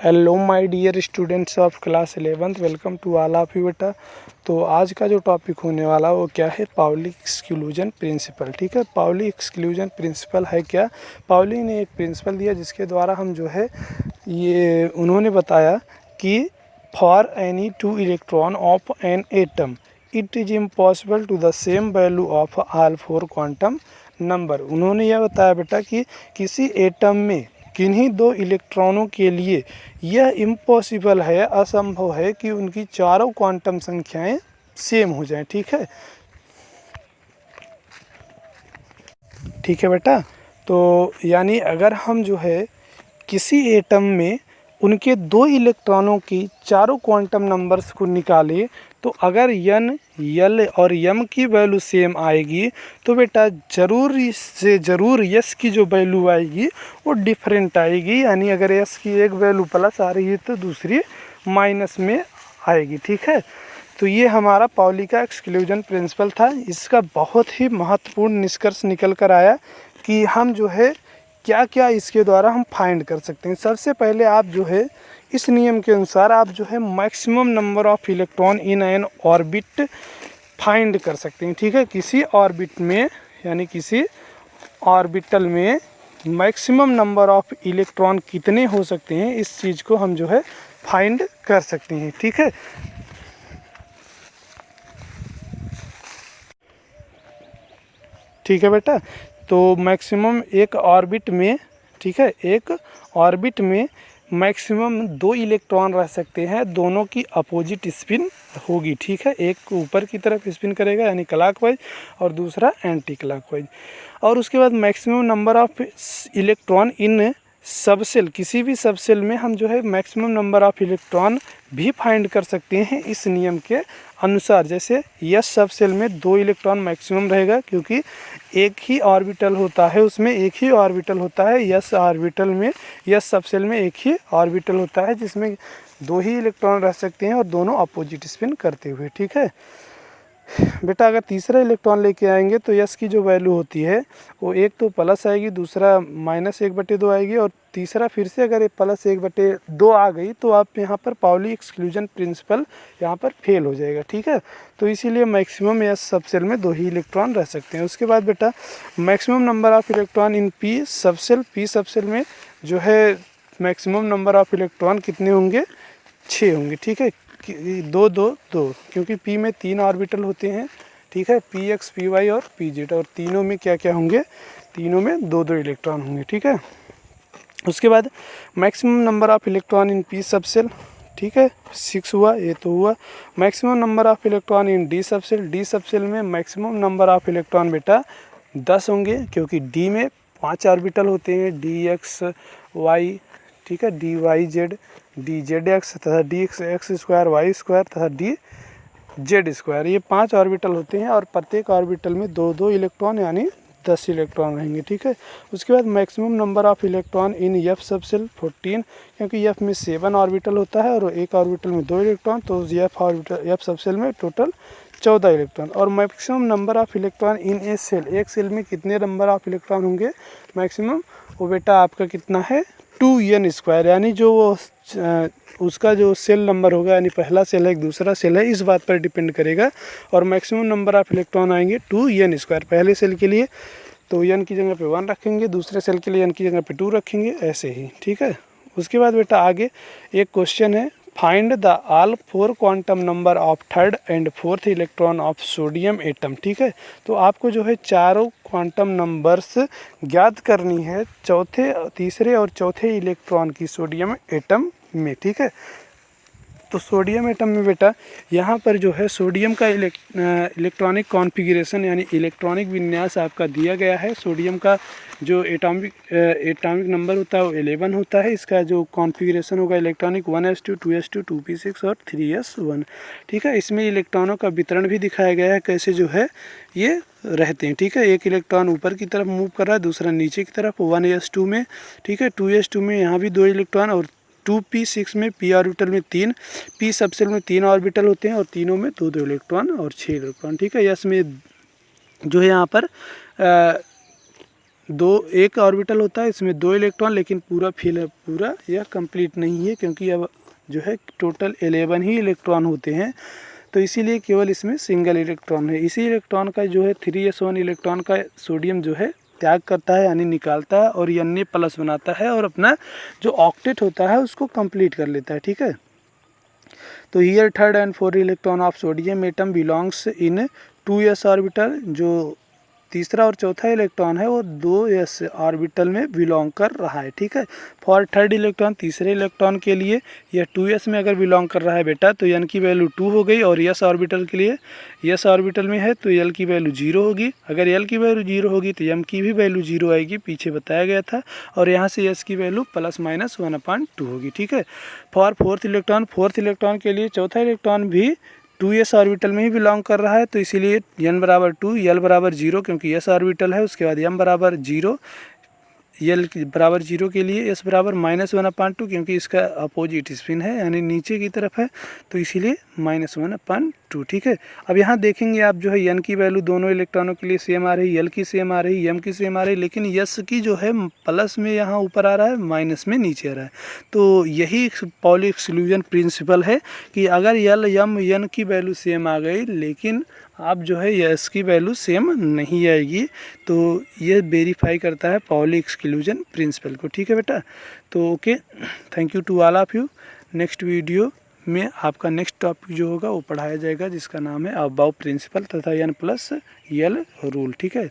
Hello my dear students of class 11th, welcome to all of you बेटा। तो आज का जो टॉपिक होने वाला वो क्या है, पाउली एक्सक्लूजन प्रिंसिपल। ठीक है, पाउली एक्सक्लूजन प्रिंसिपल है क्या। पाउली ने एक प्रिंसिपल दिया जिसके द्वारा हम जो है ये उन्होंने बताया कि for any two electron of an atom it is impossible to the same value of all four quantum number. उन्होंने यह बताया बेटा कि किसी एटम में किन्हीं दो इलेक्ट्रॉनों के लिए यह इम्पॉसिबल है, असंभव है कि उनकी चारों क्वांटम संख्याएं सेम हो जाएं। ठीक है बेटा। तो यानी अगर हम जो है किसी एटम में उनके दो इलेक्ट्रॉनों की चारों क्वांटम नंबर्स को निकालें तो अगर n, l और m की वैल्यू सेम आएगी तो बेटा ज़रूर s की जो वैल्यू आएगी वो डिफरेंट आएगी। यानी अगर s की एक वैल्यू प्लस आ रही है तो दूसरी माइनस में आएगी। ठीक है, तो ये हमारा पाउली का एक्सक्लूजन प्रिंसिपल था। इसका बहुत ही महत्वपूर्ण निष्कर्ष निकल कर आया कि हम जो है क्या क्या इसके द्वारा हम फाइंड कर सकते हैं। सबसे पहले आप जो है इस नियम के अनुसार आप जो है maximum number of electron in an orbit find कर सकते हैं। ठीक है, किसी ऑर्बिट में यानी किसी ऑर्बिटल में मैक्सिमम नंबर ऑफ इलेक्ट्रॉन कितने हो सकते हैं, इस चीज़ को हम जो है फाइंड कर सकते हैं। ठीक है बेटा। तो मैक्सिमम एक ऑर्बिट में, ठीक है, एक ऑर्बिट में मैक्सिमम दो इलेक्ट्रॉन रह सकते हैं, दोनों की अपोजिट स्पिन होगी। ठीक है, एक ऊपर की तरफ स्पिन करेगा यानी क्लॉकवाइज और दूसरा एंटी क्लॉकवाइज। और उसके बाद maximum number of electron in subshell, किसी भी सबसेल में हम जो है मैक्सिमम नंबर ऑफ इलेक्ट्रॉन भी फाइंड कर सकते हैं इस नियम के अनुसार। जैसे यस सबसेल में दो इलेक्ट्रॉन मैक्सिमम रहेगा क्योंकि एक ही ऑर्बिटल होता है, उसमें एक ही ऑर्बिटल होता है। यस ऑर्बिटल में, यस सबसेल में एक ही ऑर्बिटल होता है जिसमें दो ही इलेक्ट्रॉन रह सकते हैं और दोनों अपोजिट स्पिन करते हुए। ठीक है बेटा, अगर तीसरा इलेक्ट्रॉन लेके आएंगे तो यस की जो वैल्यू होती है वो एक तो प्लस आएगी, दूसरा -1/2 आएगी और तीसरा फिर से अगर +1/2 आ गई तो आप यहाँ पर पाउली एक्सक्लूजन प्रिंसिपल यहाँ पर फेल हो जाएगा। ठीक है, तो इसीलिए मैक्सिमम यस सबसेल में दो ही इलेक्ट्रॉन रह सकते हैं। उसके बाद बेटा maximum number of electron in P subshell में जो है मैक्सिमम नंबर ऑफ इलेक्ट्रॉन कितने होंगे, 6 होंगे। ठीक है, 2 2 2 क्योंकि पी में 3 ऑर्बिटल होते हैं। ठीक है, पी एक्स, पी वाई और पी जेड, और तीनों में क्या क्या होंगे, तीनों में 2 2 इलेक्ट्रॉन होंगे। ठीक है, उसके बाद maximum number of electron in P subshell, ठीक है 6 हुआ, ये तो हुआ। Maximum number of electron in D subshell में मैक्सिमम नंबर ऑफ इलेक्ट्रॉन बेटा 10 होंगे क्योंकि डी में 5 ऑर्बिटल होते हैं, डी एक्स वाई, ठीक है, d y z, d z x तथा d x square y square तथा डी जेड स्क्वायर, ये 5 ऑर्बिटल होते हैं और प्रत्येक ऑर्बिटल में 2 2 इलेक्ट्रॉन यानी 10 इलेक्ट्रॉन रहेंगे। ठीक है, उसके बाद maximum number of electron in F subshell 14 क्योंकि एफ में 7 ऑर्बिटल होता है और एक ऑर्बिटल में 2 इलेक्ट्रॉन, तो एफ सबसेल में टोटल 14 इलेक्ट्रॉन। और maximum number of electron in a shell, एक सेल में कितने नंबर ऑफ इलेक्ट्रॉन होंगे मैक्सिमम, वो बेटा आपका कितना है 2n², यानी जो उसका जो सेल नंबर होगा यानी पहला सेल है कि दूसरा सेल है इस बात पर डिपेंड करेगा। और मैक्सिमम नंबर ऑफ इलेक्ट्रॉन आएंगे 2n² पहले सेल के लिए, तो n की जगह पे 1 रखेंगे, दूसरे सेल के लिए n की जगह पे 2 रखेंगे, ऐसे ही। ठीक है, उसके बाद बेटा आगे एक क्वेश्चन है, find the all 4 quantum number of third and fourth electron of sodium atom. ठीक है, तो आपको जो है चारों क्वांटम नंबर्स ज्ञात करनी है चौथे, तीसरे और चौथे इलेक्ट्रॉन की सोडियम एटम में। ठीक है, तो सोडियम एटम में बेटा यहाँ पर जो है सोडियम का इलेक्ट्रॉनिक कॉन्फ़िगरेशन यानी इलेक्ट्रॉनिक विन्यास आपका दिया गया है। सोडियम का जो एटॉमिक नंबर होता है वो 11 होता है। इसका जो कॉन्फ़िगरेशन होगा इलेक्ट्रॉनिक 1s2 2s2 2p6 और 3s1। ठीक है, इसमें इलेक्ट्रॉनों का वितरण भी दिखाया गया है कैसे जो है ये रहते हैं। ठीक है, एक इलेक्ट्रॉन ऊपर की तरफ मूव कर रहा है, दूसरा नीचे की तरफ 1s2 में। ठीक है, 2s2 में यहाँ भी 2 इलेक्ट्रॉन और 2p6 में पी ऑर्बिटल में 3, पी सबसेल में 3 ऑर्बिटल होते हैं और तीनों में 2 2 इलेक्ट्रॉन और 6 इलेक्ट्रॉन। ठीक है, यस में जो है यहाँ पर एक ऑर्बिटल होता है, इसमें 2 इलेक्ट्रॉन, लेकिन पूरा यह कंप्लीट नहीं है क्योंकि अब जो है टोटल 11 ही इलेक्ट्रॉन होते हैं, तो इसीलिए केवल इसमें सिंगल इलेक्ट्रॉन है। इसी इलेक्ट्रॉन का जो है 3s1 इलेक्ट्रॉन का सोडियम जो है त्याग करता है, यानी निकालता है, और Na प्लस बनाता है और अपना जो ऑक्टेट होता है उसको कंप्लीट कर लेता है। ठीक है, तो here third and fourth electron of sodium atom belongs in 2s orbital. जो तीसरा और चौथा इलेक्ट्रॉन है वो 2s ऑर्बिटल में बिलोंग कर रहा है। ठीक है, फॉर थर्ड इलेक्ट्रॉन, तीसरे इलेक्ट्रॉन के लिए यह 2s में अगर बिलोंग कर रहा है बेटा तो n की वैल्यू 2 हो गई, और s ऑर्बिटल के लिए s ऑर्बिटल में है तो l की वैल्यू 0 होगी। अगर l की वैल्यू 0 होगी तो m की भी वैल्यू 0 आएगी, पीछे बताया गया था, और यहाँ से s की वैल्यू ±1/2 होगी। ठीक है, फॉर फोर्थ इलेक्ट्रॉन के लिए चौथा इलेक्ट्रॉन भी 2s ऑर्बिटल में ही बिलोंग कर रहा है, तो इसीलिए n बराबर 2, l बराबर 0 क्योंकि s ऑर्बिटल है, उसके बाद m बराबर 0, l बराबर 0 के लिए s बराबर -1/2 क्योंकि इसका अपोजिट स्पिन है यानी नीचे की तरफ है, तो इसीलिए -1/2। ठीक है, अब यहाँ देखेंगे आप जो है n की वैल्यू दोनों इलेक्ट्रॉनों के लिए सेम आ रही, l की सेम आ रही, m की सेम आ रही, लेकिन s की जो है प्लस में यहाँ ऊपर आ रहा है, माइनस में नीचे आ रहा है। तो यही पॉली एक्सक्लूजन प्रिंसिपल है कि अगर l, m, n की वैल्यू सेम आ गई लेकिन आप जो है s की वैल्यू सेम नहीं आएगी, तो ये वेरीफाई करता है पॉली एक्सक्लूजन प्रिंसिपल को। ठीक है बेटा, तो okay, thank you to all of you. Next video में आपका नेक्स्ट टॉपिक जो होगा वो पढ़ाया जाएगा जिसका नाम है अबाव प्रिंसिपल तथा n+l रूल। ठीक है।